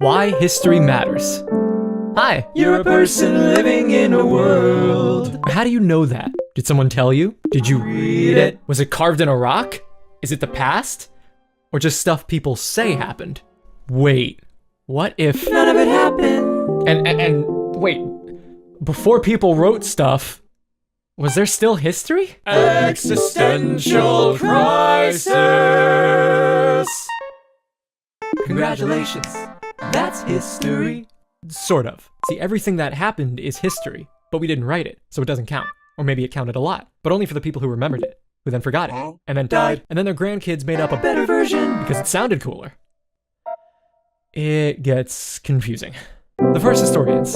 Why history matters. Hi. You're a person living in a world. How do you know that? Did someone tell you? Did you Read it. Was it carved in a rock? Is it the past? Or just stuff people say happened? Wait, what if... None of it happened. And wait, before people wrote stuff, was there still history? Existential crisis. Congratulations. That's history. Sort of. See, everything that happened is history, but we didn't write it, so it doesn't count. Or maybe it counted a lot, but only for the people who remembered it, who then forgot it, and then died, and then their grandkids made up a better version because it sounded cooler. It gets confusing. The first historians.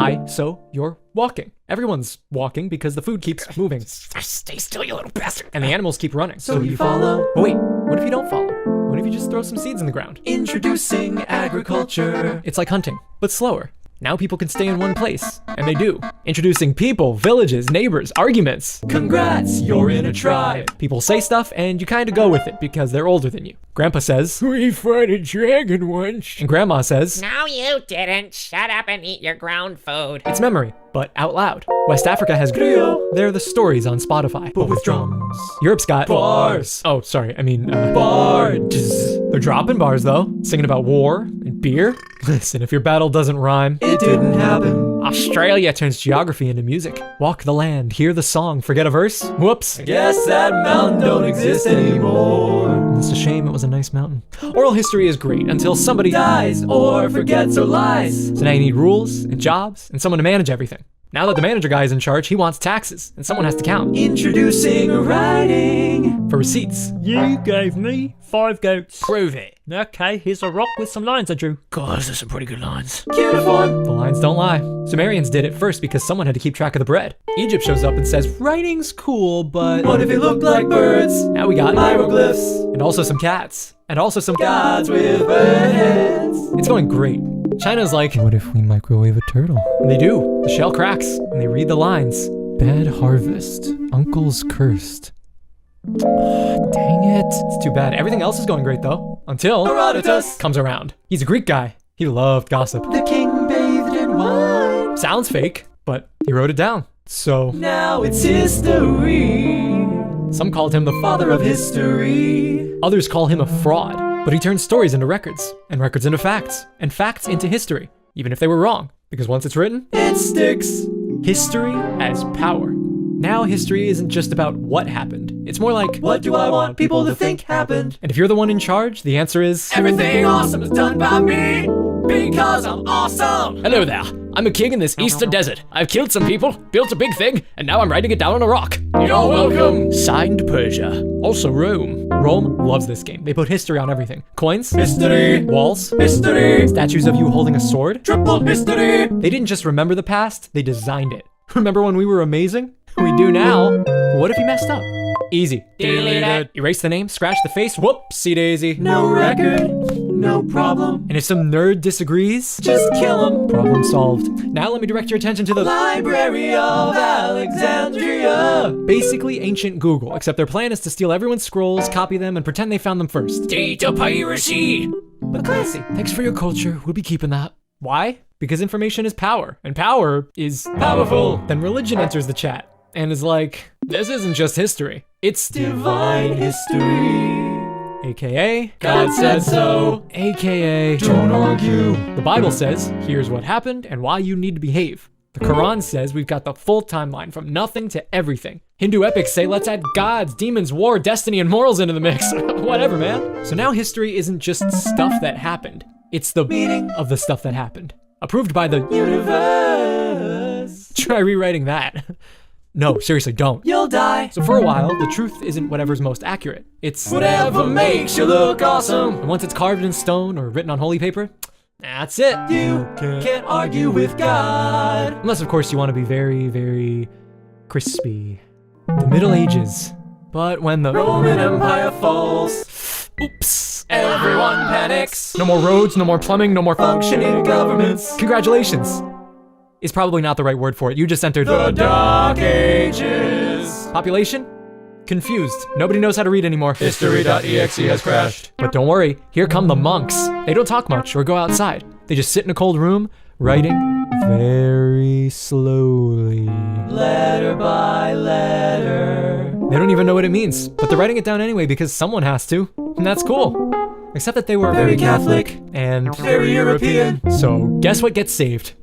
Hi, so you're walking. Everyone's walking because the food keeps moving. Stay still, you little bastard. And the animals keep running. So you follow. But wait, what if you don't follow? What if you just throw some seeds in the ground? Introducing agriculture. It's like hunting, but slower. Now people can stay in one place, and they do. Introducing people, villages, neighbors, arguments. Congrats, you're in a tribe. People say stuff, and you kinda go with it because they're older than you. Grandpa says, "We fought a dragon once." And Grandma says, No, you didn't. Shut up and eat your ground food. it's memory, but out loud. West Africa has griot. They're the stories on Spotify. But with drums. Europe's got Bars. Oh, sorry, I mean, Bards. They're dropping bars though, singing about war and beer. Listen, if your battle doesn't rhyme, It didn't happen. Australia turns geography into music. Walk the land, hear the song, forget a verse? Whoops. Guess that mountain don't exist anymore. It's a shame, it was a nice mountain. Oral history is great until somebody Dies or forgets or lies. So now you need rules and jobs and someone to manage everything. Now that the manager guy is in charge, he wants taxes and someone has to count Introducing writing. for receipts. You gave me 5 goats. Prove it. Okay, here's a rock with some lines I drew. God, those are some pretty good lines. Cuneiform. The lines don't lie. Sumerians did it first because someone had to keep track of the bread. Egypt shows up and says, writing's cool, but... What if it looked like birds? Now we got Hieroglyphs. and also some cats. And also some Gods with bird heads. It's going great. China's like, what if we microwave a turtle? And they do. The shell cracks, and they read the lines. Bad harvest. Uncle's cursed. Dang it. It's too bad. Everything else is going great, though. Until Herodotus. comes around. He's a Greek guy. He loved gossip. The king bathed in wine. Sounds fake, but he wrote it down. So, Now it's history. some called him the father Father of history. Others call him a fraud, but he turned stories into records, and records into facts, and facts into history, even if they were wrong, because once it's written, It sticks. history as power. Now history isn't just about what happened, it's more like, What do I want people to think happened? and if you're the one in charge, the answer is, Everything awesome is done by me because I'm awesome. hello there, I'm a king in this eastern desert. I've killed some people, built a big thing, and now I'm writing it down on a rock. You're welcome. Signed Persia. Also Rome. Rome loves this game. They put history on everything. Coins, History. walls, History. statues of you holding a sword. Triple history. They didn't just remember the past, they designed it. Remember when we were amazing? We do now. But what if he messed up? Easy. Delete it. Erase the name, scratch the face, whoopsie daisy. No record. No problem. And if some nerd disagrees, Just kill him. problem solved. Now let me direct your attention to the Library of Alexandria. basically ancient Google, except their plan is to steal everyone's scrolls, copy them, and pretend they found them first. Data piracy. But classy. Thanks for your culture, we'll be keeping that. Why? Because information is power, and power is Powerful. Then religion enters the chat, and is like, this isn't just history, it's Divine history. AKA, God said so. AKA, Don't argue. The Bible says, here's what happened and why you need to behave. The Quran says we've got the full timeline from nothing to everything. Hindu epics say let's add gods, demons, war, destiny, and morals into the mix. Whatever, man. So now history isn't just stuff that happened. It's the Meaning of the stuff that happened. Approved by the universe. Try rewriting that. No, seriously, don't. You'll die. So for a while, the truth isn't whatever's most accurate. It's Whatever makes you look awesome. and once it's carved in stone or written on holy paper, that's it. You can't argue with God. Unless, of course, you want to be very, very crispy. The Middle Ages. But when the Roman Empire falls. oops. Everyone panics. No more roads, no more plumbing, no more Functioning governments. Congratulations. Is probably not the right word for it. You just entered The Dark Ages. population confused. Nobody knows how to read anymore. History.exe has crashed. But don't worry, here come the monks. They don't talk much or go outside. They just sit in a cold room, writing very slowly. Letter by letter. They don't even know what it means, but they're writing it down anyway because someone has to, and that's cool. Except that they were Very Catholic. and Very European. so guess what gets saved?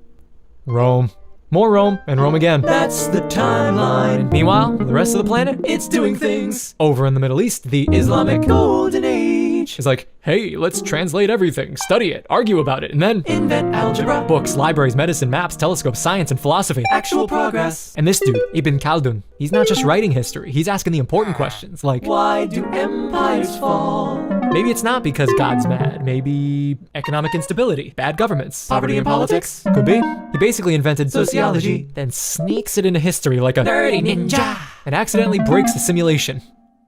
Rome. More Rome, and Rome again. That's the timeline. Meanwhile, the rest of the planet, It's doing things. over in the Middle East, the Islamic Golden Age. is like, hey, let's translate everything, study it, argue about it, and then Invent algebra. books, libraries, medicine, maps, telescopes, science, and philosophy. Actual progress. And this dude, Ibn Khaldun, he's not just writing history, he's asking the important questions, like, Why do empires fall? maybe it's not because God's mad, maybe economic instability, bad governments, Poverty in politics? could be. He basically invented Sociology. then sneaks it into history like a Nerdy ninja. and accidentally breaks the simulation.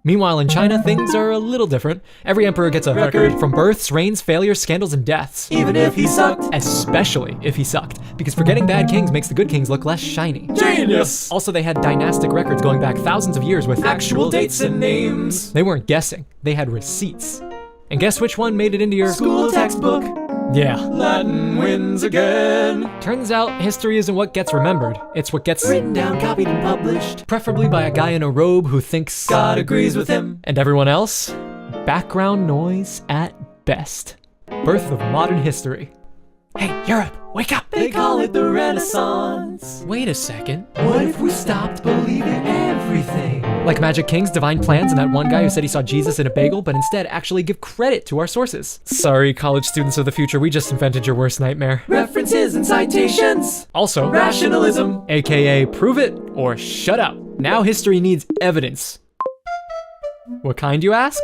Meanwhile, in China, things are a little different. Every emperor gets a Record. from births, reigns, failures, scandals, and deaths. Even if he sucked. Especially if he sucked, because forgetting bad kings makes the good kings look less shiny. Genius. Also, they had dynastic records going back thousands of years with Actual dates and names. They weren't guessing, they had receipts. And guess which one made it into your School textbook. Yeah. Latin wins again. Turns out history isn't what gets remembered, it's what gets Written down, copied, and published. preferably by a guy in a robe who thinks God agrees with him. and everyone else, background noise at best. Birth of modern history. Hey, Europe, wake up! They call it the Renaissance. Wait a second. What if we stopped believing everything? Like Magic King's divine plans and that one guy who said he saw Jesus in a bagel, but instead actually give credit to our sources. Sorry, college students of the future, we just invented your worst nightmare. References and citations. Also, Rationalism. AKA prove it or shut up. Now history needs evidence. What kind, you ask?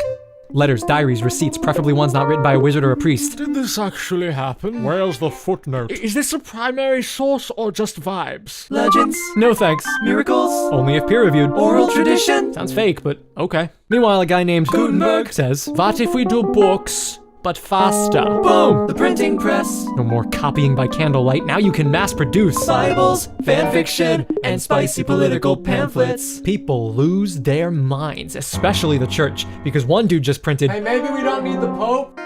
Letters, diaries, receipts, preferably ones not written by a wizard or a priest. Did this actually happen? Where's the footnote? Is this a primary source or just vibes? Legends. No thanks. Miracles. Only if peer-reviewed. Oral tradition. Sounds fake, but okay. Meanwhile, a guy named Gutenberg says, what if we do books, but faster? Boom. The printing press. No more copying by candlelight, now you can mass produce. Bibles, fan fiction, and spicy political pamphlets. People lose their minds, especially the church, because one dude just printed maybe we don't need the Pope.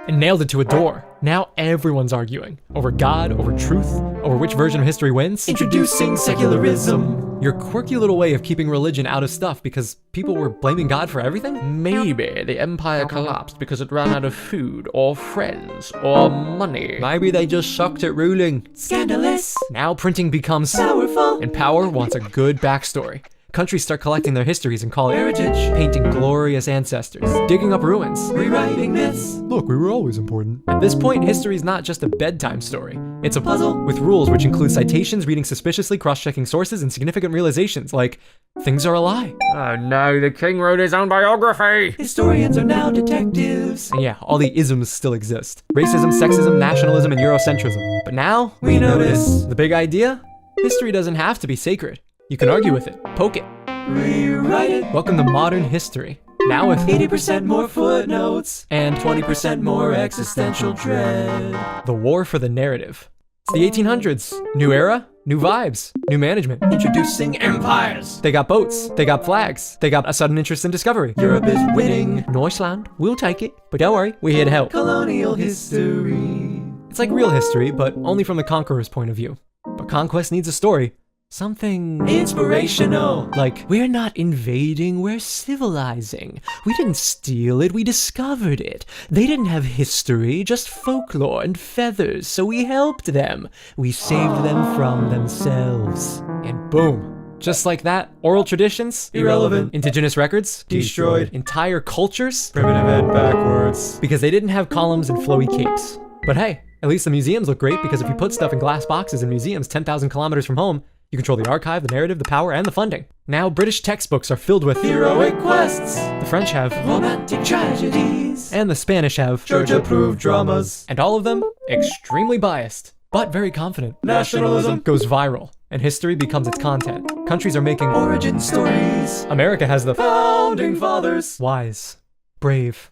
and nailed it to a door. Now everyone's arguing over God, over truth, over which version of history wins. Introducing secularism. Your quirky little way of keeping religion out of stuff because people were blaming God for everything? Maybe the empire collapsed because it ran out of food, or friends, or money. Maybe they just sucked at ruling. Scandalous. Now printing becomes Powerful. and power wants a good backstory. Countries start collecting their histories and call it Heritage. painting glorious ancestors, digging up ruins. Rewriting myths. Look, we were always important. At this point, history is not just a bedtime story. It's a Puzzle. with rules which include citations, reading suspiciously, cross-checking sources, and significant realizations like things are a lie. Oh no, the king wrote his own biography! Historians are now detectives. And yeah, all the isms still exist. Racism, sexism, nationalism, and Eurocentrism. But now, We notice. the big idea? History doesn't have to be sacred. You can argue with it, poke it. Rewrite it. Welcome to modern history. Now with 80% more footnotes. and 20% more existential dread. the war for the narrative. It's the 1800s. New era, new vibes, new management. Introducing empires. They got boats, they got flags, they got a sudden interest in discovery. Europe is winning. Neuschland, we'll take it, but don't worry, we're here to help. Colonial history. It's like real history, but only from the conqueror's point of view. But conquest needs a story. Something Inspirational. like, we're not invading, we're civilizing. We didn't steal it, we discovered it. They didn't have history, just folklore and feathers, so we helped them. We saved them from themselves. And boom. Just like that, oral traditions, Irrelevant. indigenous records, Destroyed. entire cultures, Primitive and backwards. because they didn't have columns and flowy capes. But hey, at least the museums look great because if you put stuff in glass boxes in museums 10,000 kilometers from home, you control the archive, the narrative, the power, and the funding. Now British textbooks are filled with Heroic quests. the French have, Romantic tragedies. and the Spanish have, Church-approved dramas. and all of them extremely biased, but very confident. Nationalism. Goes viral, and history becomes its content. Countries are making Origin stories. America has the Founding fathers. wise, brave,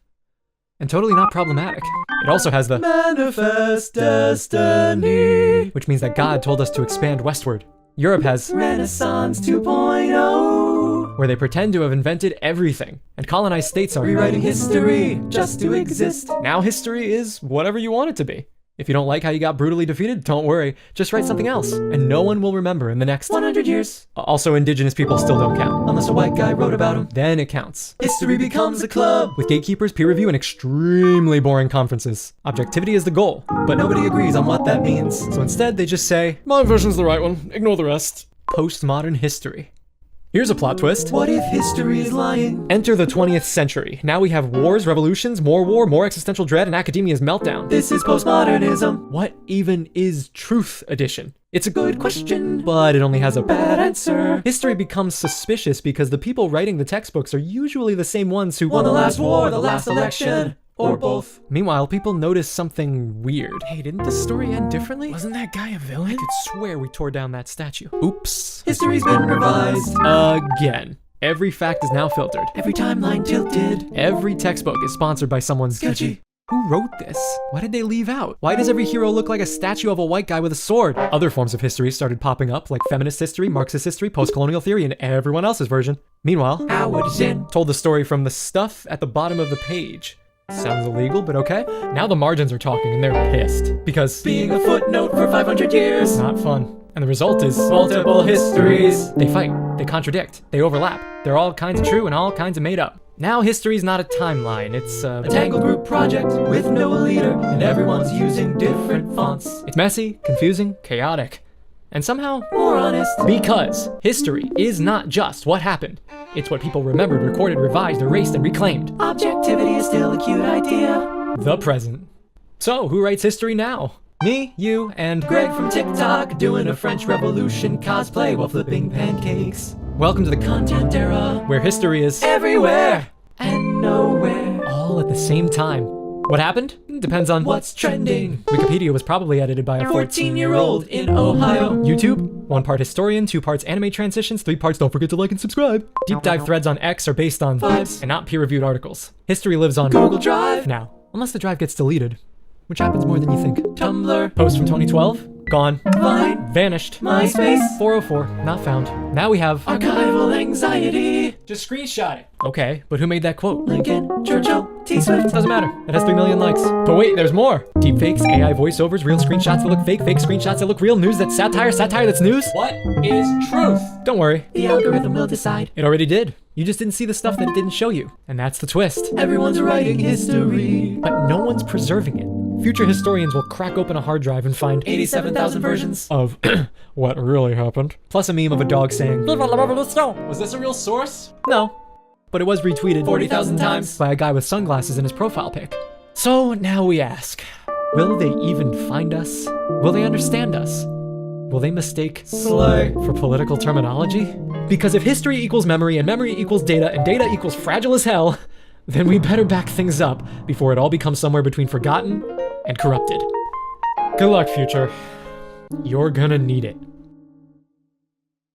and totally not problematic. It also has the Manifest destiny. which means that God told us to expand westward. Europe has Renaissance 2.0. where they pretend to have invented everything, and colonized states are Rewriting history just to exist. Now history is whatever you want it to be. If you don't like how you got brutally defeated, don't worry. Just write something else, and no one will remember in the next 100 years. Also, indigenous people still don't count. Unless a white guy wrote about him. Then it counts. History becomes a club. With gatekeepers, peer review, and extremely boring conferences. Objectivity is the goal, But nobody agrees on what that means. so instead they just say, My version's the right one. Ignore the rest. postmodern history. Here's a plot twist. What if history is lying? Enter the 20th century. Now we have wars, revolutions, more war, more existential dread, and academia's meltdown. This is postmodernism. What even is Truth Edition? It's a Good question. but it only has a Bad answer. History becomes suspicious because the people writing the textbooks are usually the same ones who Won the last war, the last election, or both. Meanwhile, people notice something weird. Hey, didn't this story end differently? Wasn't that guy a villain? I could swear we tore down that statue. Oops. History's been revised. Again. Every fact is now filtered. Every timeline tilted. Every textbook is sponsored by someone's Sketchy. Who wrote this? Why did they leave out? Why does every hero look like a statue of a white guy with a sword? Other forms of history started popping up, like feminist history, Marxist history, post-colonial theory, and everyone else's version. Meanwhile, Howard Zinn. told the story from the stuff at the bottom of the page. Sounds illegal, but okay. Now the margins are talking and they're pissed. Because Being a footnote for 500 years. not fun. And the result is Multiple histories. They fight, they contradict, they overlap. They're all kinds of true and all kinds of made up. Now history's not a timeline, it's A tangled group project with no leader, and everyone's using different fonts. it's messy, confusing, chaotic, and somehow More honest. because history is not just what happened. It's what people remembered, recorded, revised, erased, and reclaimed. Objectivity is still a cute idea. The present. So, who writes history now? Me, you, and Greg from TikTok doing a French Revolution cosplay while flipping pancakes. welcome to the Content era. where history is Everywhere and nowhere. all at the same time. What happened? Depends on What's trending? Wikipedia was probably edited by a 14-year-old in Ohio. YouTube, 1 part historian, 2 parts anime transitions, 3 parts don't forget to like and subscribe. Deep dive threads on X are based on Vibes. and not peer-reviewed articles. History lives on Google Drive. now, unless the drive gets deleted, which happens more than you think. Tumblr. Post from 2012, gone, Vine. vanished, MySpace. 404, not found. Now we have Archival anxiety. just screenshot it. Okay, but who made that quote? Lincoln. Churchill. T-Swift. Doesn't matter. It has 3 million likes. But wait, there's more. Deepfakes, AI voiceovers, real screenshots that look fake, fake screenshots that look real, news that's satire, satire that's news. What is truth? Don't worry, The algorithm will decide. it already did. You just didn't see the stuff that it didn't show you. And that's the twist. Everyone's writing history. But no one's preserving it. Future historians will crack open a hard drive and find 87,000 versions. of what really happened. Plus a meme of a dog saying, Was this a real source? no. But it was retweeted 40,000 times. by a guy with sunglasses in his profile pic. So now we ask, will they even find us? Will they understand us? Will they mistake Slay. for political terminology? Because if history equals memory and memory equals data and data equals fragile as hell, then we better back things up before it all becomes somewhere between forgotten and corrupted. Good luck, future. You're gonna need it.